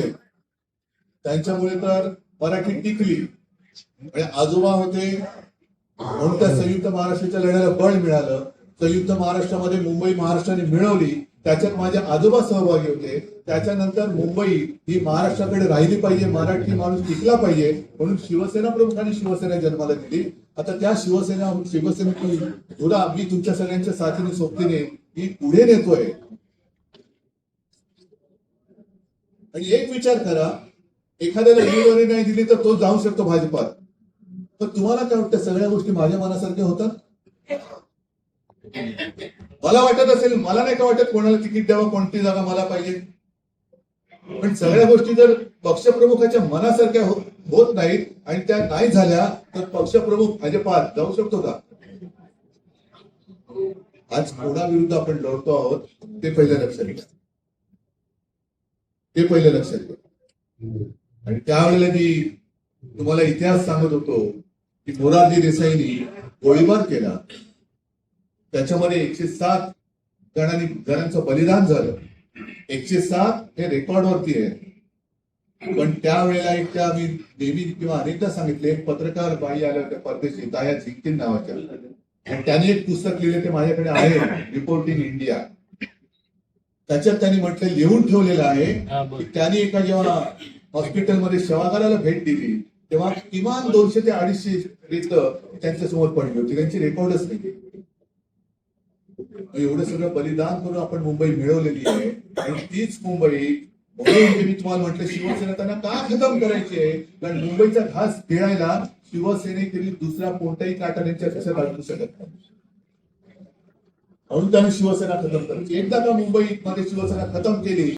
त्यांच्यामुळे तर मराठी टिकली. म्हणजे आजोबा होते म्हणून त्या संयुक्त महाराष्ट्राच्या लढ्याला बळ मिळालं. संयुक्त महाराष्ट्रामध्ये मुंबई महाराष्ट्राने मिळवली, त्याच्यात माझे आजोबा सहभागी होते. त्याच्यानंतर मुंबई ही महाराष्ट्राकडे राहिली पाहिजे, मराठी माणूस टिकला पाहिजे म्हणून शिवसेना प्रमुखांनी शिवसेना जन्माला दिली. आता त्या शिवसेनेची धुरा मी तुमच्या सगळ्यांच्या साथीने सोबतीने ही पुढे नेतोय. आणि एक विचार करा, एखाद्याला उमेदवारी नाही दिली तर तो जाऊ शकतो भाजपात. पण तुम्हाला काय वाटतं, सगळ्या गोष्टी माझ्या मनासारख्या होतात? मला वाटत असेल, मला नाही का वाटत कोणाला तिकीट द्यावं, कोणती जागा मला पाहिजे. पण सगळ्या गोष्टी जर पक्षप्रमुखाच्या मनासारख्या होत नाहीत आणि त्या नाही झाल्या तर पक्षप्रमुख भाजपात जाऊ शकतो का? आज कोणाविरुद्ध आपण लढतो आहोत ते पहिलं लक्षात घ्या, ते पहिलं लक्षात घ्या. आणि त्यावेळेला जी तुम्हाला इतिहास सांगत होतो की मोरारजी देसाईंनी गोळीबार केला, त्याच्यामध्ये 107 जणांचं बलिदान झालं. 107 हे रेकॉर्डवरती आहे. पण त्यावेळेला एक त्या मी नेहमी किंवा अनेकदा सांगितले, एक पत्रकार बाई आल्या होत्या परदेशी, ताया झिंकीन नावाच्या, आणि त्यांनी एक पुस्तक लिहिले, ते माझ्याकडे आहे, रिपोर्टिंग इंडिया. त्याच्यात त्यांनी म्हटलं, लिहून ठेवलेलं आहे की त्यांनी एका जेव्हा हॉस्पिटलमध्ये शवागाराला भेट दिली तेव्हा किमान 200 ते 250 रेत त्यांच्या समोर पडली होती, त्यांची रेकॉर्डच नाही. एवढं सगळं बलिदान करून आपण मुंबई मिळवलेली आहे. आणि तीच मुंबई, म्हणून मी तुम्हाला म्हटलं, शिवसेना त्यांना का खतम करायची आहे? कारण मुंबईचा घास गिळायला शिवसेनेतील दुसरा कोणताही काटा त्यांच्या कशात अडकू शकत नाही. म्हणून त्यांनी शिवसेना खतम करायची. एकदा का मुंबईमध्ये शिवसेना खतम केली